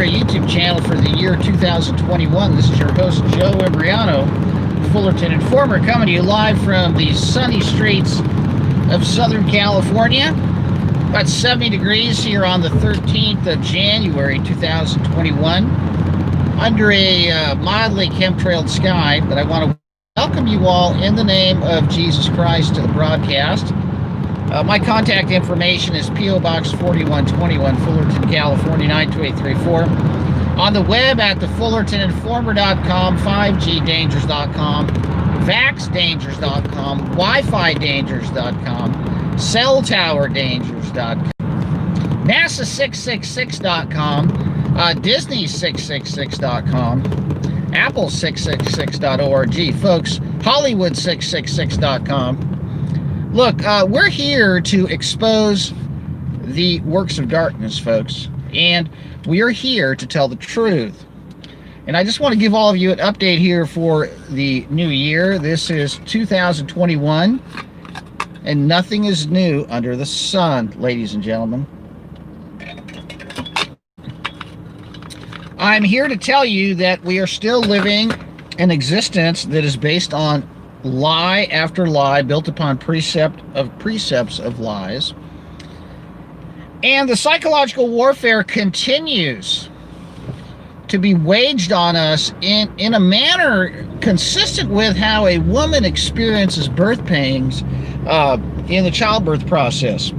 primary YouTube channel for the year 2021. This is your host, Joe Embriano, Fullerton Informer, coming to you live from the sunny streets of Southern California. About 70 degrees here on the 13th of January 2021, under a mildly chemtrailed sky. But I want to welcome you all in the name of Jesus Christ to the broadcast. My contact information is P.O. Box 4121, Fullerton, California, 92834. On the web at thefullertoninformer.com, 5gdangers.com, vaxdangers.com, wifidangers.com, celltowerdangers.com, nasa666.com, disney666.com, apple666.org, folks, hollywood666.com. Look, we're here to expose the works of darkness, folks, and we are here to tell the truth. And I just want to give all of you an update here for the new year. This is 2021, and nothing is new under the sun, ladies and gentlemen. I'm here to tell you that we are still living an existence that is based on lie after lie, built upon precepts of lies. And the psychological warfare continues to be waged on us in a manner consistent with how a woman experiences birth pains in the childbirth process.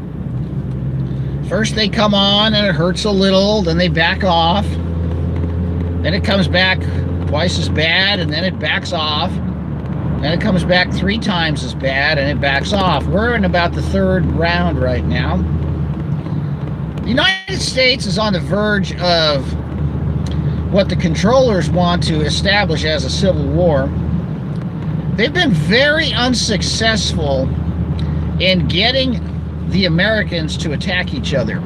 First they come on and it hurts a little, then they back off, then it comes back twice as bad, and then it backs off. And it comes back 3 times as bad, and it backs off. We're in about the third round right now. The United States is on the verge of what the controllers want to establish as a civil war. They've been very unsuccessful in getting the Americans to attack each other.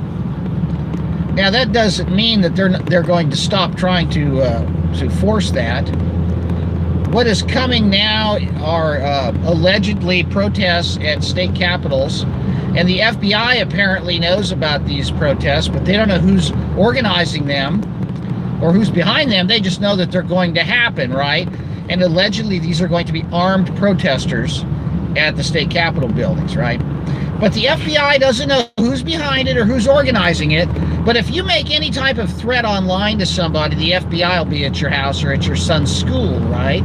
Now, that doesn't mean that they're going to stop trying to force that. What is coming now are allegedly protests at state capitals, and the FBI apparently knows about these protests, but they don't know who's organizing them or who's behind them. They just know that they're going to happen, right? And allegedly these are going to be armed protesters at the state capitol buildings, right? But the FBI doesn't know who's behind it or who's organizing it. But if you make any type of threat online to somebody, the FBI will be at your house or at your son's school, right?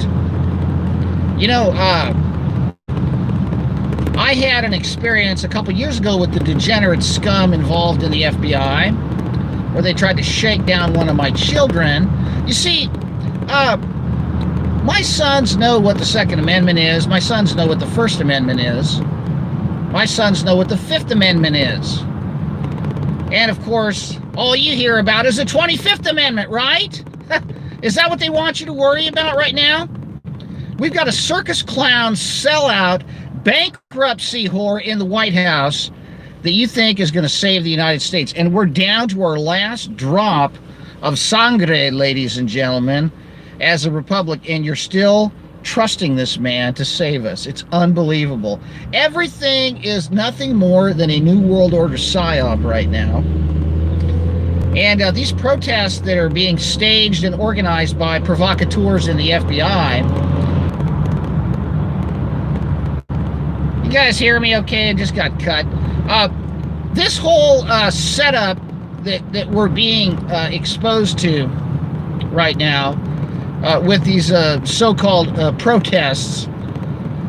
You know, I had an experience a couple years ago with the degenerate scum involved in the FBI, where they tried to shake down one of my children. You see, my sons know what the Second Amendment is. My sons know what the First Amendment is. My sons know what the Fifth Amendment is. And of course, all you hear about is the 25th Amendment, right? Is that what they want you to worry about right now? We've got a circus clown, sellout, bankruptcy whore in the White House that you think is going to save the United States. And we're down to our last drop of sangre, ladies and gentlemen, as a republic, and you're still trusting this man to save us. It's unbelievable. Everything is nothing more than a New World Order psyop right now. And these protests that are being staged and organized by provocateurs in the FBI. You guys hear me okay? It just got cut. This whole setup that we're being exposed to right now, with these so-called protests,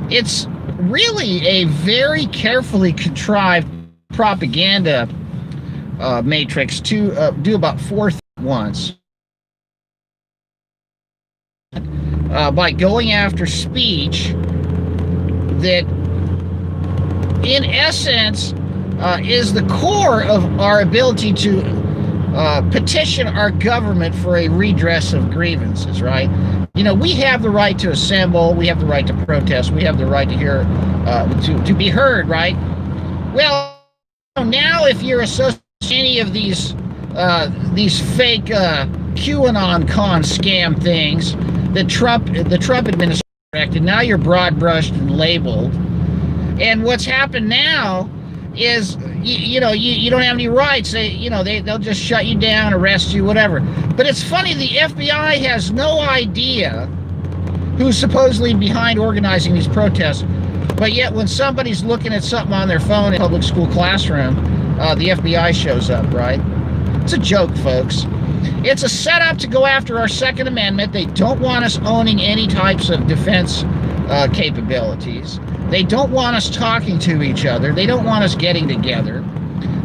it's really a very carefully contrived propaganda matrix to do about 4 things at once. By going after speech that, in essence, is the core of our ability to petition our government for a redress of grievances, right? You know, we have the right to assemble, we have the right to protest, we have the right to hear, to be heard, right? Well, now if you're associating any of these fake QAnon con scam things that the Trump administration directed, now you're broad brushed and labeled. And what's happened now is you don't have any rights. They'll just shut you down, arrest you, whatever. But it's funny, the FBI has no idea who's supposedly behind organizing these protests. But yet when somebody's looking at something on their phone in a public school classroom, the FBI shows up, right? It's a joke, folks. It's a setup to go after our Second Amendment. They don't want us owning any types of defense capabilities. They don't want us talking to each other. They don't want us getting together.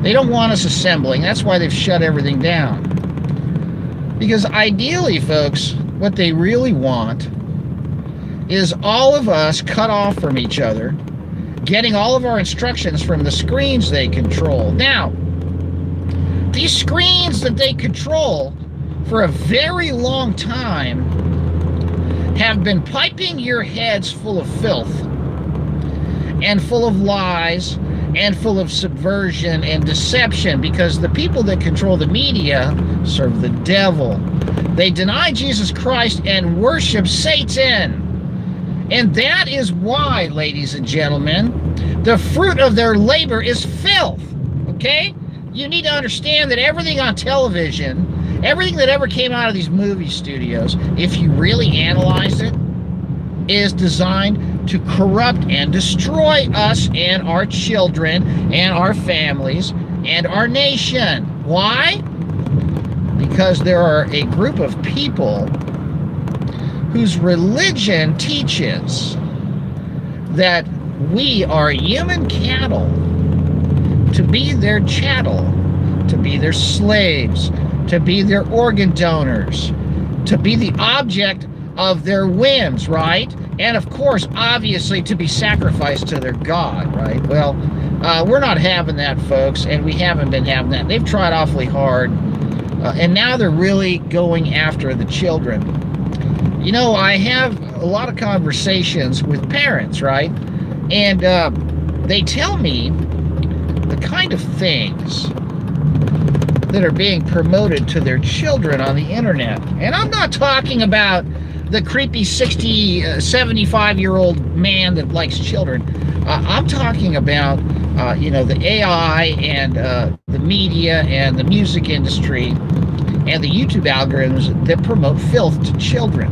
They don't want us assembling. That's why they've shut everything down. Because ideally, folks, what they really want is all of us cut off from each other, getting all of our instructions from the screens they control. Now, these screens that they control for a very long time have been piping your heads full of filth and full of lies and full of subversion and deception, because the people that control the media serve the devil. They deny Jesus Christ and worship Satan. And that is why, ladies and gentlemen, the fruit of their labor is filth, okay? You need to understand that everything on television, everything that ever came out of these movie studios, if you really analyze it, is designed to corrupt and destroy us and our children and our families and our nation. Why? Because there are a group of people whose religion teaches that we are human cattle to be their chattel, to be their slaves, to be their organ donors, to be the object of their whims, right? And of course, obviously, to be sacrificed to their God, right? Well, we're not having that, folks, and we haven't been having that. They've tried awfully hard, and now they're really going after the children. You know, I have a lot of conversations with parents, right? And they tell me the kind of things that are being promoted to their children on the internet. And I'm not talking about the creepy 60, 75-year-old man that likes children. I'm talking about, the AI and the media and the music industry and the YouTube algorithms that promote filth to children,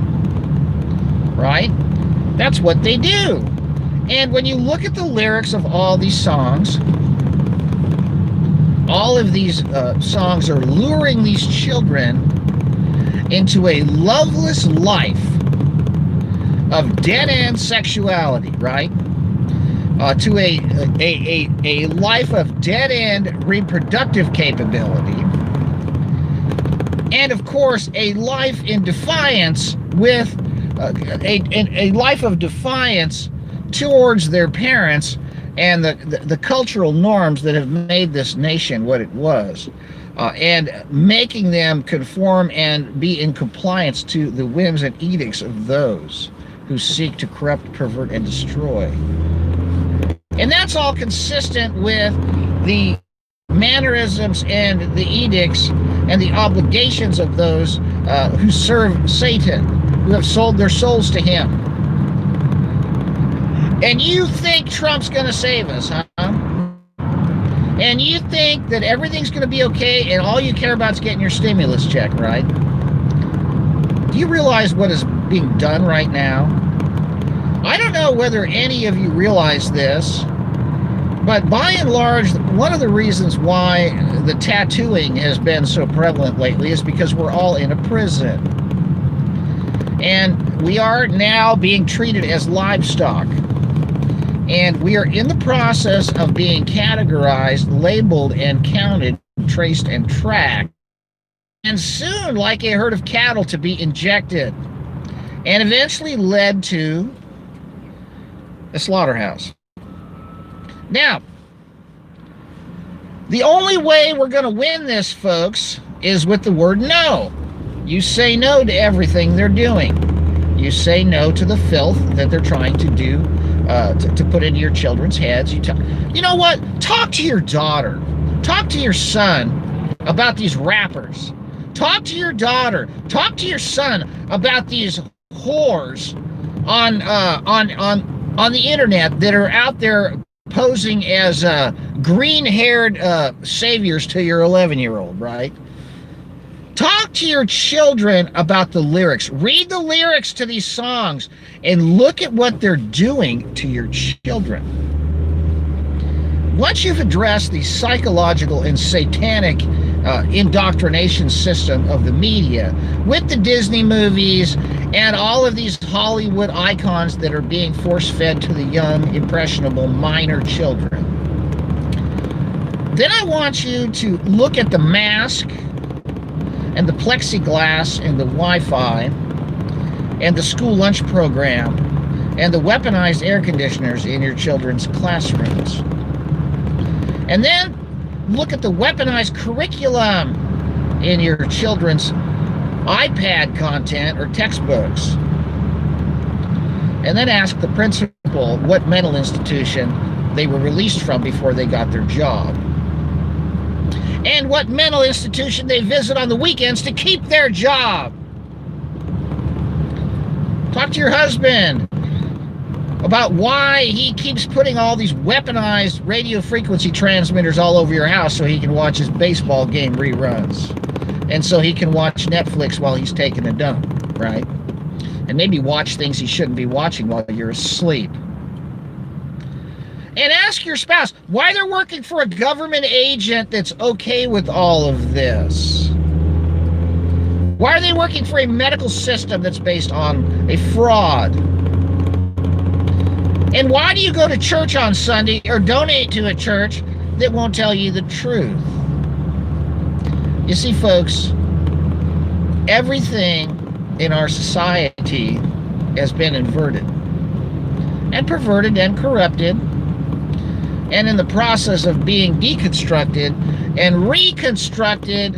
right? That's what they do. And when you look at the lyrics of all these songs, all of these songs are luring these children into a loveless life of dead-end sexuality, right? To a life of dead-end reproductive capability. And of course, a life in defiance with a life of defiance towards their parents and the cultural norms that have made this nation what it was, and making them conform and be in compliance to the whims and edicts of those who seek to corrupt, pervert, and destroy. And that's all consistent with the mannerisms and the edicts and the obligations of those who serve Satan, who have sold their souls to him. And you think Trump's going to save us, huh? And you think that everything's going to be okay and all you care about is getting your stimulus check, right? Do you realize what is being done right now? I don't know whether any of you realize this, but by and large, one of the reasons why the tattooing has been so prevalent lately is because we're all in a prison. And we are now being treated as livestock. And we are in the process of being categorized, labeled, and counted, traced, and tracked. And soon, like a herd of cattle, to be injected. And eventually led to a slaughterhouse. Now, the only way we're going to win this, folks, is with the word no. You say no to everything they're doing. You say no to the filth that they're trying to do, to put into your children's heads. You know what? Talk to your daughter. Talk to your son about these rappers. Talk to your daughter. Talk to your son about these whores on the internet that are out there posing as green-haired saviors to your 11-year-old, right? Talk to your children about the lyrics. Read the lyrics to these songs and look at what they're doing to your children. Once you've addressed the psychological and satanic indoctrination system of the media with the Disney movies and all of these Hollywood icons that are being force-fed to the young, impressionable, minor children, then I want you to look at the mask and the plexiglass and the Wi-Fi and the school lunch program and the weaponized air conditioners in your children's classrooms. And then look at the weaponized curriculum in your children's iPad content or textbooks. And then ask the principal what mental institution they were released from before they got their job. And what mental institution they visit on the weekends to keep their job. Talk to your husband about why he keeps putting all these weaponized radio frequency transmitters all over your house so he can watch his baseball game reruns. And so he can watch Netflix while he's taking a dump, right? And maybe watch things he shouldn't be watching while you're asleep. And ask your spouse why they're working for a government agent that's okay with all of this. Why are they working for a medical system that's based on a fraud? And why do you go to church on Sunday or donate to a church that won't tell you the truth? You see, folks, everything in our society has been inverted and perverted and corrupted, and in the process of being deconstructed and reconstructed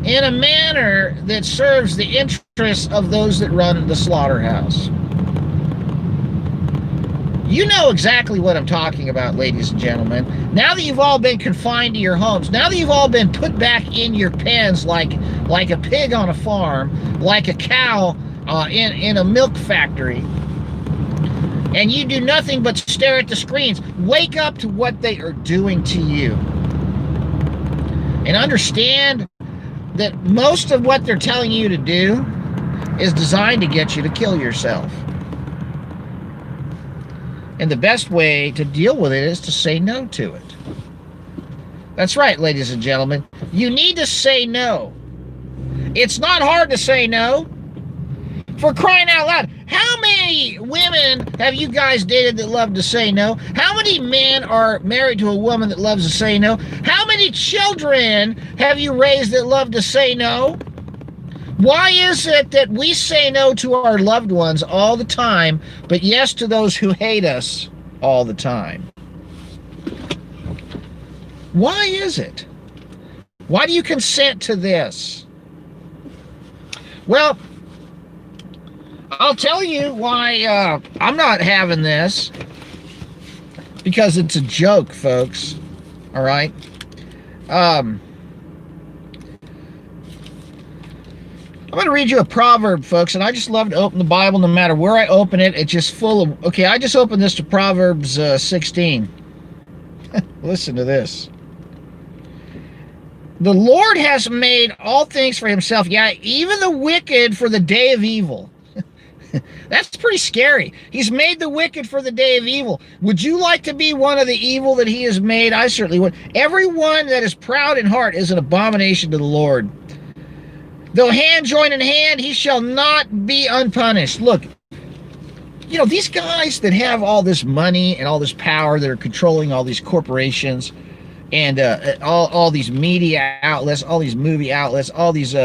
in a manner that serves the interests of those that run the slaughterhouse. You know exactly what I'm talking about, ladies and gentlemen. Now that you've all been confined to your homes, now that you've all been put back in your pens like a pig on a farm, like a cow in a milk factory, and you do nothing but stare at the screens, wake up to what they are doing to you. And understand that most of what they're telling you to do is designed to get you to kill yourself. And the best way to deal with it is to say no to it. That's right, ladies and gentlemen. You need to say no. It's not hard to say no. For crying out loud, how many women have you guys dated that love to say no? How many men are married to a woman that loves to say no? How many children have you raised that love to say no? Why is it that we say no to our loved ones all the time, but yes to those who hate us all the time? Why is it? Why do you consent to this? Well, I'll tell you why I'm not having this. Because it's a joke, folks. All right? I'm going to read you a proverb, folks, and I just love to open the Bible no matter where I open it. It's just full of... Okay, I just opened this to Proverbs 16. Listen to this. The Lord has made all things for himself, yeah, even the wicked for the day of evil. That's pretty scary. He's made the wicked for the day of evil. Would you like to be one of the evil that he has made? I certainly would. Everyone that is proud in heart is an abomination to the Lord. Though hand join in hand, he shall not be unpunished. Look, you know, these guys that have all this money and all this power that are controlling all these corporations and all these media outlets, all these movie outlets, all these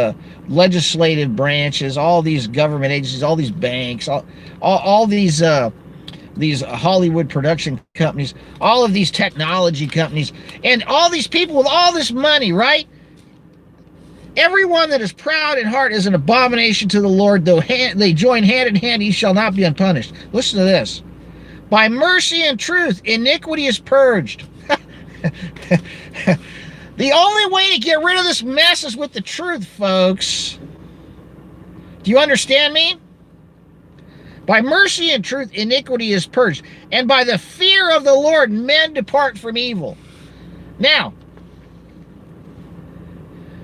legislative branches, all these government agencies, all these banks, all these Hollywood production companies, all of these technology companies, and all these people with all this money, right? Everyone that is proud in heart is an abomination to the Lord, though they join hand in hand, he shall not be unpunished. Listen to this. By mercy and truth, iniquity is purged. The only way to get rid of this mess is with the truth, folks. Do you understand me? By mercy and truth, iniquity is purged. And by the fear of the Lord, men depart from evil. Now,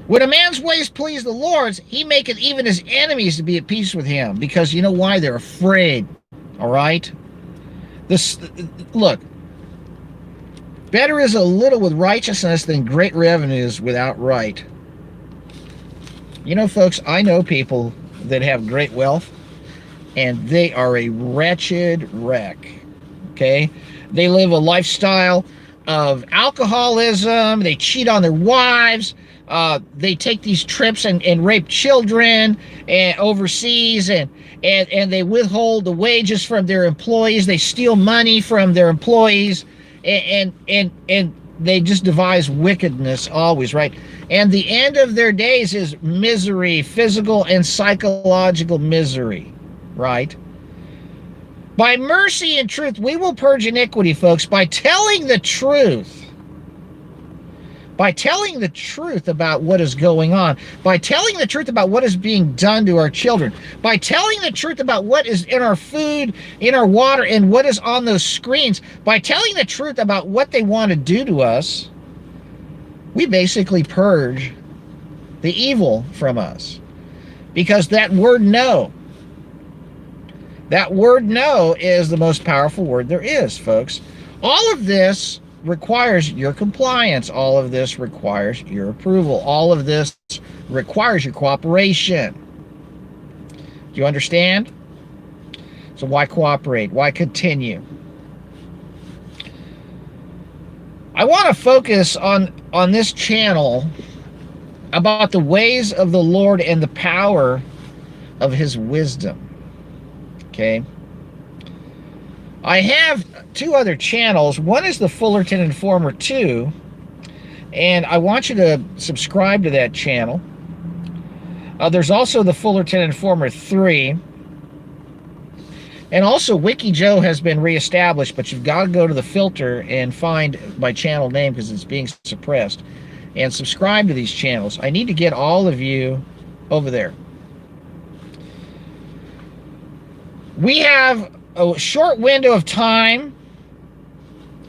when a man's ways please the Lord's, he maketh even his enemies to be at peace with him. Because you know why? They're afraid. All right? Look, better is a little with righteousness than great revenues without right. You know, folks, I know people that have great wealth, and they are a wretched wreck. Okay? They live a lifestyle of alcoholism. They cheat on their wives. They take these trips and rape children overseas, and they withhold the wages from their employees. They steal money from their employees, and they just devise wickedness always, right? And the end of their days is misery, physical and psychological misery, right? By mercy and truth, we will purge iniquity, folks, by telling the truth. By telling the truth about what is going on, by telling the truth about what is being done to our children, by telling the truth about what is in our food, in our water, and what is on those screens, by telling the truth about what they want to do to us, we basically purge the evil from us. Because that word no is the most powerful word there is, folks. All of this requires your compliance. All of this requires your approval. All of this requires your cooperation. Do you understand? So why cooperate? Why continue? I want to focus on this channel about the ways of the Lord and the power of his wisdom. Okay? I have two other channels. One is the Fullerton Informer 2, and I want you to subscribe to that channel. There's also the Fullerton Informer 3, and also Wiki Joe has been reestablished, but you've got to go to the filter and find my channel name because it's being suppressed, and subscribe to these channels. I need to get all of you over there. We have a short window of time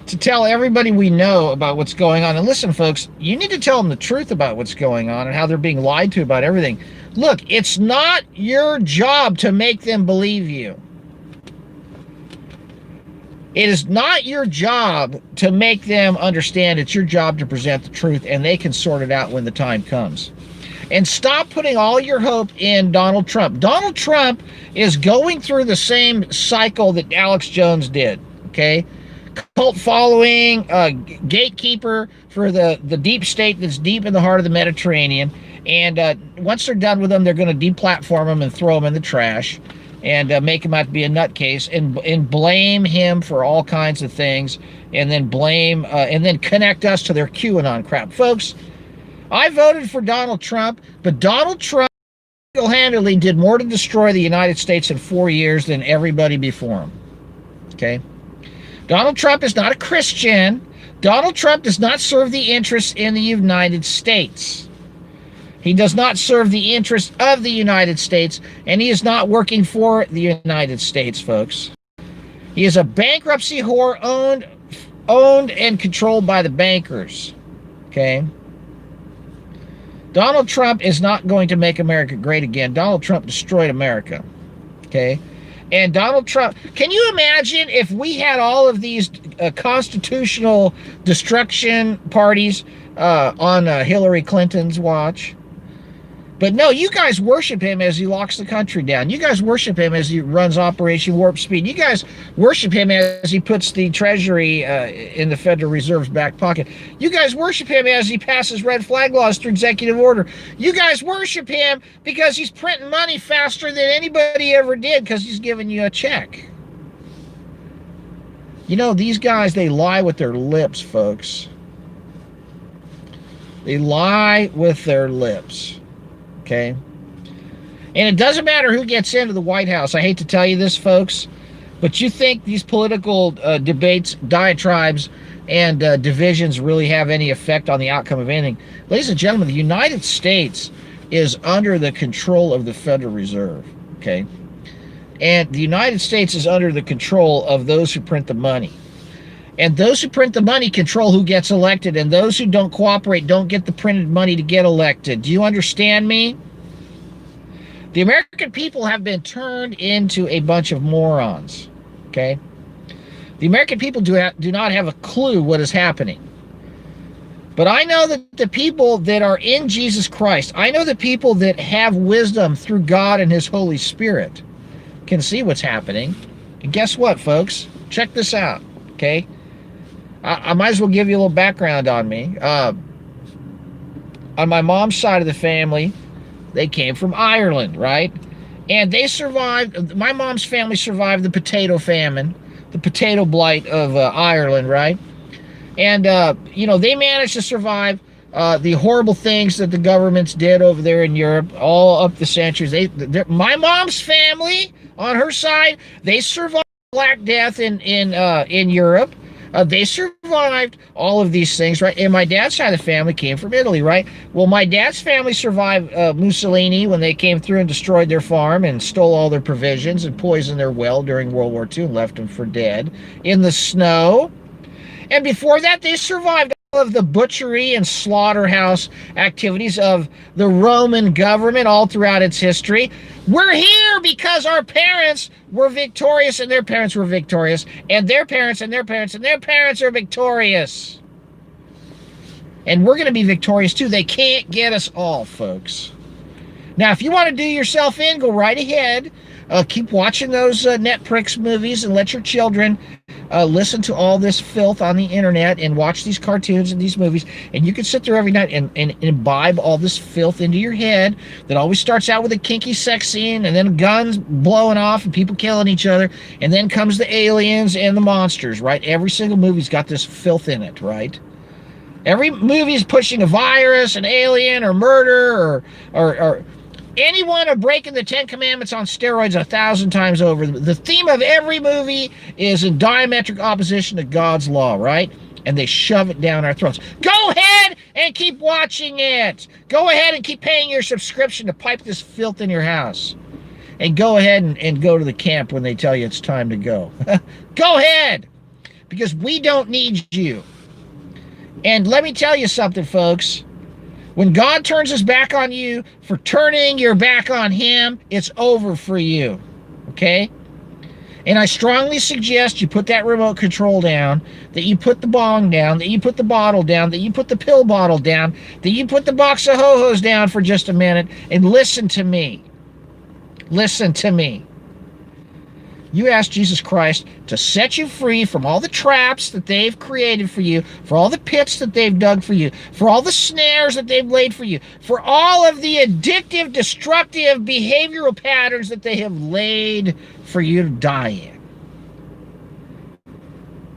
to tell everybody we know about what's going on. And listen, folks, you need to tell them the truth about what's going on and how they're being lied to about everything. Look, it's not your job to make them believe you. It is not your job to make them understand. It's your job to present the truth, and they can sort it out when the time comes. And stop putting all your hope in Donald Trump. Donald Trump is going through the same cycle that Alex Jones did, okay? Cult following, gatekeeper for the deep state that's deep in the heart of the Mediterranean. And once they're done with them, they're going to deplatform him and throw him in the trash and make him out to be a nutcase and blame him for all kinds of things, and then blame and then connect us to their QAnon crap. Folks, I voted for Donald Trump, but Donald Trump single-handedly did more to destroy the United States in 4 years than everybody before him. Okay? Donald Trump is not a Christian. Donald Trump does not serve the interests in the United States. He does not serve the interests of the United States, and he is not working for the United States, folks. He is a bankruptcy whore owned and controlled by the bankers. Okay? Donald Trump is not going to make America great again. Donald Trump destroyed America. Okay? And Donald Trump, can you imagine if we had all of these constitutional destruction parties on Hillary Clinton's watch? But no, you guys worship him as he locks the country down. You guys worship him as he runs Operation Warp Speed. You guys worship him as he puts the Treasury in the Federal Reserve's back pocket. You guys worship him as he passes red flag laws through executive order. You guys worship him because he's printing money faster than anybody ever did because he's giving you a check. You know, these guys, they lie with their lips, folks. They lie with their lips. Okay? And it doesn't matter who gets into the White House. I hate to tell you this, folks, but you think these political debates, diatribes, and divisions really have any effect on the outcome of anything? Ladies and gentlemen, the United States is under the control of the Federal Reserve. Okay? And the United States is under the control of those who print the money. And those who print the money control who gets elected, and those who don't cooperate don't get the printed money to get elected. Do you understand me? The American people have been turned into a bunch of morons, okay? The American people do not have a clue what is happening. But I know that the people that are in Jesus Christ, I know the people that have wisdom through God and His Holy Spirit can see what's happening. And guess what, folks? Check this out, okay? I might as well give you a little background on me. On my mom's side of the family, they came from Ireland, right? And they survived, my mom's family survived the potato famine, the potato blight of Ireland, right? And, you know, they managed to survive the horrible things that the governments did over there in Europe all up the centuries. My mom's family, on her side, they survived Black Death in Europe. They survived all of these things, right? And my dad's side of the family came from Italy, right? Well, my dad's family survived Mussolini when they came through and destroyed their farm and stole all their provisions and poisoned their well during World War II and left them for dead in the snow. And before that, they survived all of the butchery and slaughterhouse activities of the Roman government all throughout its history. We're here because our parents were victorious, and their parents were victorious, and their parents and their parents and their parents are victorious. And we're going to be victorious too. They can't get us all, folks. Now, if you want to do yourself in, go right ahead. Keep watching those Netflix movies and let your children listen to all this filth on the internet and watch these cartoons and these movies. And you can sit there every night and imbibe all this filth into your head that always starts out with a kinky sex scene and then guns blowing off and people killing each other. And then comes the aliens and the monsters, right? Every single movie's got this filth in it, right? Every movie is pushing a virus, an alien, or murder, or anyone of breaking the 10 Commandments on steroids 1,000 times over. The theme of every movie is in diametric opposition to God's law, right? And they shove it down our throats. Go ahead and keep watching it. Go ahead and keep paying your subscription to pipe this filth in your house. And go ahead and go to the camp when they tell you it's time to go. Go ahead, because we don't need you. And let me tell you something, folks. When God turns his back on you for turning your back on him, it's over for you, okay? And I strongly suggest you put that remote control down, that you put the bong down, that you put the bottle down, that you put the pill bottle down, that you put the box of ho-hos down for just a minute and listen to me. Listen to me. You ask Jesus Christ to set you free from all the traps that they've created for you, for all the pits that they've dug for you, for all the snares that they've laid for you, for all of the addictive, destructive behavioral patterns that they have laid for you to die in.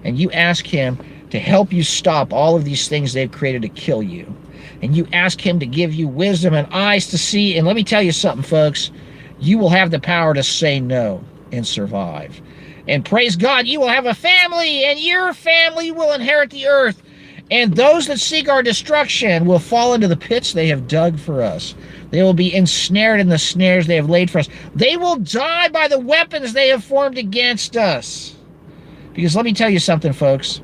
And you ask him to help you stop all of these things they've created to kill you. And you ask him to give you wisdom and eyes to see. And let me tell you something, folks. You will have the power to say no and survive. And praise God, you will have a family, and your family will inherit the earth. And those that seek our destruction will fall into the pits they have dug for us. They will be ensnared in the snares they have laid for us. They will die by the weapons they have formed against us. Because let me tell you something, folks.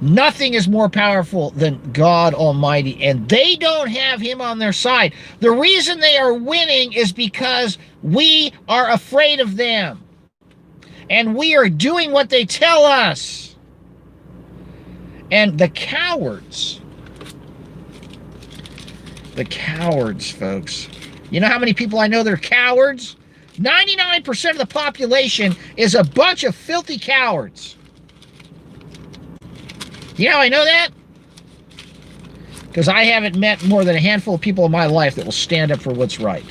Nothing is more powerful than God Almighty, and they don't have him on their side. The reason they are winning is because we are afraid of them, and we are doing what they tell us. And the cowards, folks, you know how many people I know that are cowards? 99% of the population is a bunch of filthy cowards. You know how I know that? Because I haven't met more than a handful of people in my life that will stand up for what's right.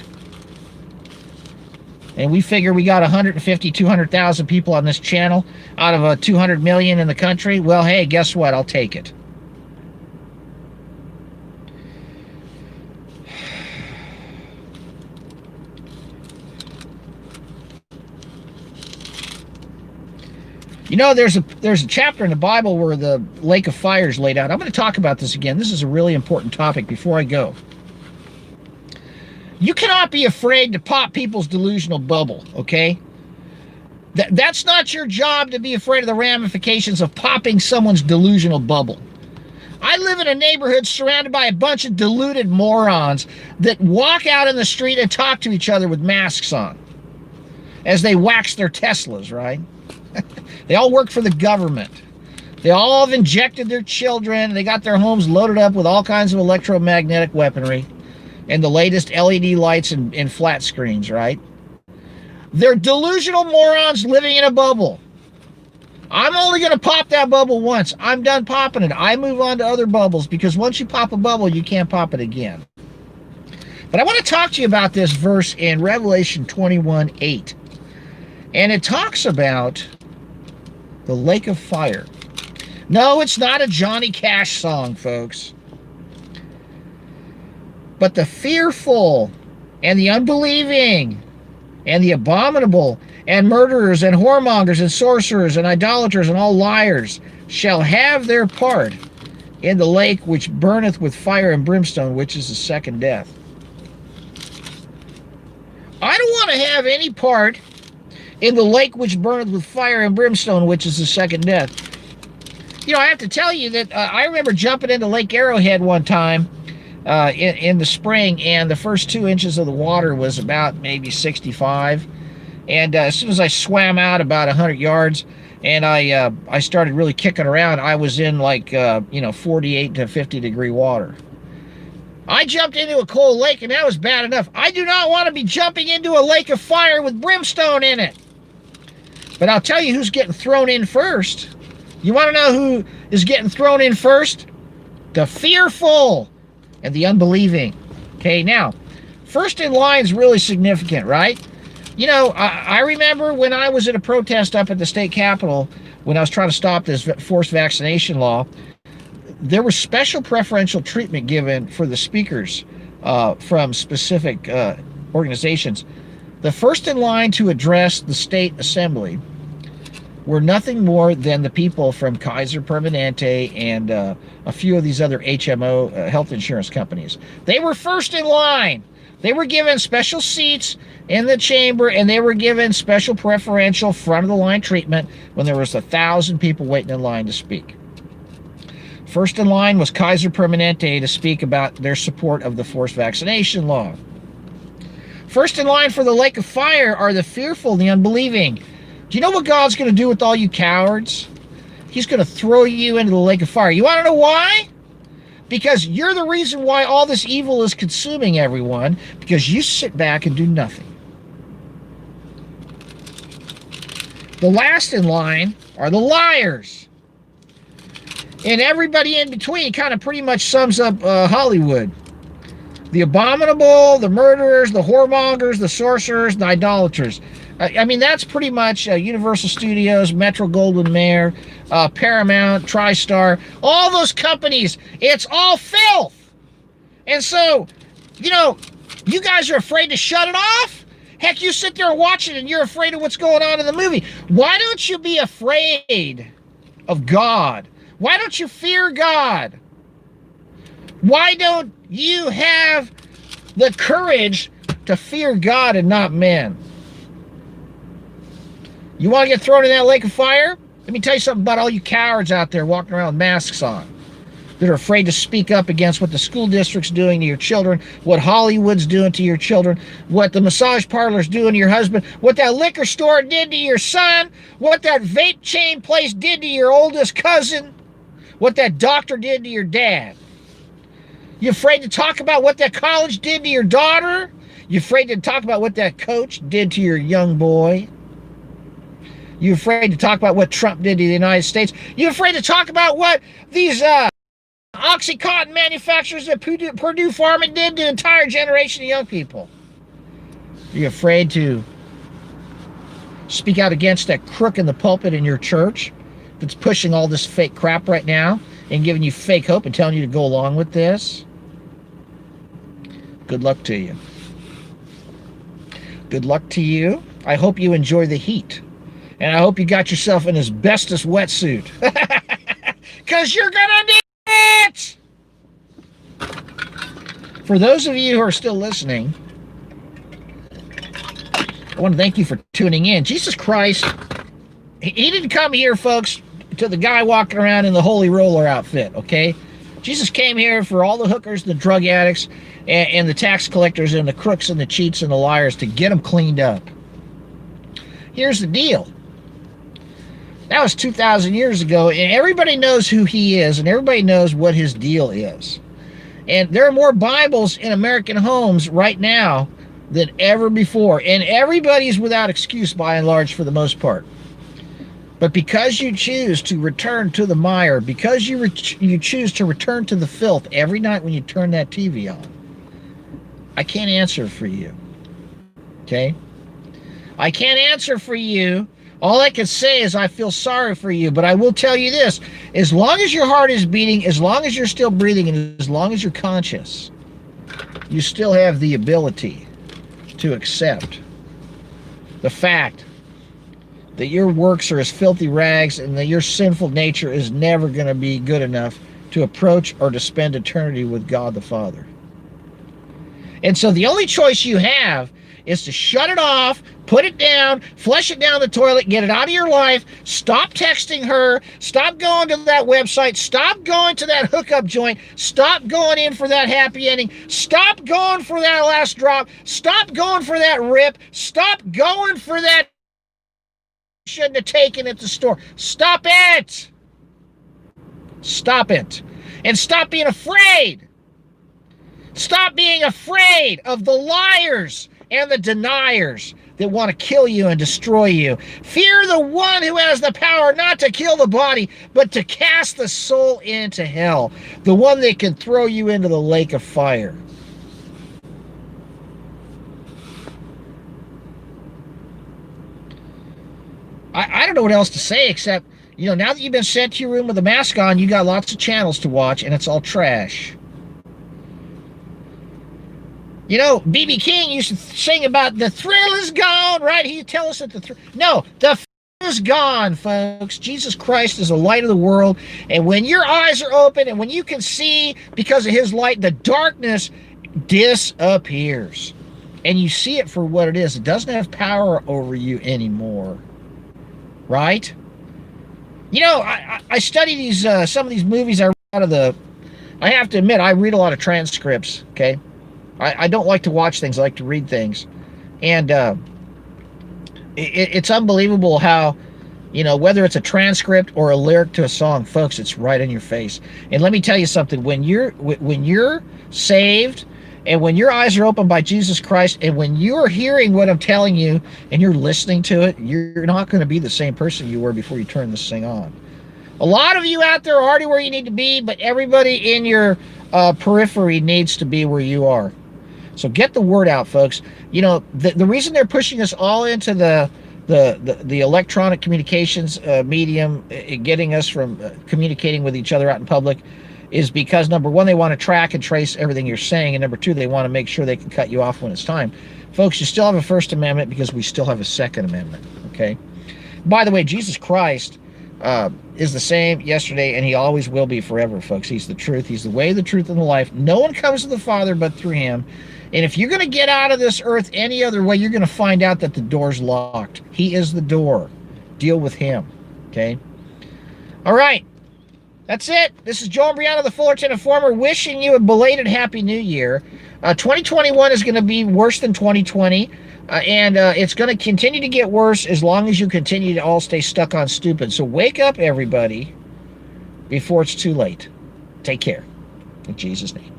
And we figure we got 150, 200,000 people on this channel out of 200 million in the country. Well, hey, guess what? I'll take it. You know, there's a chapter in the Bible where the lake of fire is laid out. I'm going to talk about this again. This is a really important topic before I go. You cannot be afraid to pop people's delusional bubble, okay? That's not your job, to be afraid of the ramifications of popping someone's delusional bubble. I live in a neighborhood surrounded by a bunch of deluded morons that walk out in the street and talk to each other with masks on as they wax their Teslas, right? They all work for the government. They all have injected their children. They got their homes loaded up with all kinds of electromagnetic weaponry and the latest LED lights and flat screens, right? They're delusional morons living in a bubble. I'm only going to pop that bubble once. I'm done popping it. I move on to other bubbles, because once you pop a bubble, you can't pop it again. But I want to talk to you about this verse in Revelation 21:8. And it talks about the lake of fire. No, it's not a Johnny Cash song, folks. But the fearful and the unbelieving and the abominable and murderers and whoremongers and sorcerers and idolaters and all liars shall have their part in the lake which burneth with fire and brimstone, which is the second death. I don't want to have any part in the lake which burneth with fire and brimstone, which is the second death. You know, I have to tell you that I remember jumping into Lake Arrowhead one time in the spring, and the first 2 inches of the water was about maybe 65. And as soon as I swam out about 100 yards and I started really kicking around, I was in like, 48 to 50 degree water. I jumped into a cold lake, and that was bad enough. I do not want to be jumping into a lake of fire with brimstone in it. But I'll tell you who's getting thrown in first. You want to know who is getting thrown in first? The fearful and the unbelieving. Okay, now, first in line is really significant, right? You know, I remember when I was at a protest up at the state capitol, when I was trying to stop this forced vaccination law, there was special preferential treatment given for the speakers from specific organizations. The first in line to address the state assembly were nothing more than the people from Kaiser Permanente and a few of these other HMO health insurance companies. They were first in line. They were given special seats in the chamber, and they were given special preferential front-of-the-line treatment when there was 1,000 people waiting in line to speak. First in line was Kaiser Permanente to speak about their support of the forced vaccination law. First in line for the lake of fire are the fearful and the unbelieving. Do you know what God's going to do with all you cowards? He's going to throw you into the lake of fire. You want to know why? Because you're the reason why all this evil is consuming everyone, because you sit back and do nothing. The last in line are the liars. And everybody in between kind of pretty much sums up Hollywood. The abominable, the murderers, the whoremongers, the sorcerers, the idolaters. I mean, that's pretty much Universal Studios, Metro-Goldwyn-Mayer, Paramount, TriStar, all those companies. It's all filth. And so, you know, you guys are afraid to shut it off? Heck, you sit there and watch it and you're afraid of what's going on in the movie. Why don't you be afraid of God? Why don't you fear God? Why don't you have the courage to fear God and not men? You want to get thrown in that lake of fire? Let me tell you something about all you cowards out there walking around with masks on that are afraid to speak up against what the school district's doing to your children, what Hollywood's doing to your children, what the massage parlor's doing to your husband, what that liquor store did to your son, what that vape chain place did to your oldest cousin, what that doctor did to your dad. You afraid to talk about what that college did to your daughter? You afraid to talk about what that coach did to your young boy? You afraid to talk about what Trump did to the United States? You afraid to talk about what these Oxycontin manufacturers at Purdue Pharma did to an entire generation of young people? Are you afraid to speak out against that crook in the pulpit in your church that's pushing all this fake crap right now and giving you fake hope and telling you to go along with this? Good luck to you. Good luck to you. I hope you enjoy the heat. And I hope you got yourself an asbestos wetsuit. Because you're going to need it! For those of you who are still listening, I want to thank you for tuning in. Jesus Christ, he didn't come here, folks, to the guy walking around in the holy roller outfit, okay? Jesus came here for all the hookers, the drug addicts, and the tax collectors, and the crooks, and the cheats, and the liars, to get them cleaned up. Here's the deal. That was 2,000 years ago, and everybody knows who he is, and everybody knows what his deal is. And there are more Bibles in American homes right now than ever before, and everybody's without excuse by and large for the most part. But because you choose to return to the mire, because you choose to return to the filth every night when you turn that TV on, I can't answer for you, okay? I can't answer for you. All I can say is I feel sorry for you, but I will tell you this. As long as your heart is beating, as long as you're still breathing, and as long as you're conscious, you still have the ability to accept the fact that your works are as filthy rags and that your sinful nature is never going to be good enough to approach or to spend eternity with God the Father. And so the only choice you have is to shut it off, put it down, flush it down the toilet, get it out of your life, stop texting her, stop going to that website, stop going to that hookup joint, stop going in for that happy ending, stop going for that last drop, stop going for that rip, stop going for that shouldn't have taken at the store. Stop it! Stop it. And stop being afraid. Stop being afraid of the liars and the deniers that want to kill you and destroy you. Fear the one who has the power not to kill the body, but to cast the soul into hell. The one that can throw you into the lake of fire. I don't know what else to say except, you know, now that you've been sent to your room with a mask on, you got lots of channels to watch, and it's all trash. You know, B.B. King used to sing about the thrill is gone, right? He'd tell us that the thrill... No, the thrill is gone, folks. Jesus Christ is the light of the world, and when your eyes are open and when you can see because of his light, the darkness disappears. And you see it for what it is. It doesn't have power over you anymore. Right? You know, I study these some of these movies I read out of the... I have to admit, I read a lot of transcripts, okay? I don't like to watch things. I like to read things. And it's unbelievable how, you know, whether it's a transcript or a lyric to a song, folks, it's right in your face. And let me tell you something. When you're saved and when your eyes are opened by Jesus Christ and when you're hearing what I'm telling you and you're listening to it, you're not going to be the same person you were before you turned this thing on. A lot of you out there are already where you need to be, but everybody in your periphery needs to be where you are. So get the word out, folks. You know, the reason they're pushing us all into the electronic communications medium, getting us from communicating with each other out in public, is because, number one, they want to track and trace everything you're saying, and number two, they want to make sure they can cut you off when it's time. Folks, you still have a First Amendment because we still have a Second Amendment, okay? By the way, Jesus Christ is the same yesterday, and he always will be forever, folks. He's the truth. He's the way, the truth, and the life. No one comes to the Father but through him. And if you're going to get out of this earth any other way, you're going to find out that the door's locked. He is the door. Deal with him, okay? All right. That's it. This is Joe and Brianna, the Fullerton Informer, wishing you a belated Happy New Year. 2021 is going to be worse than 2020, and it's going to continue to get worse as long as you continue to all stay stuck on stupid. So wake up, everybody, before it's too late. Take care. In Jesus' name.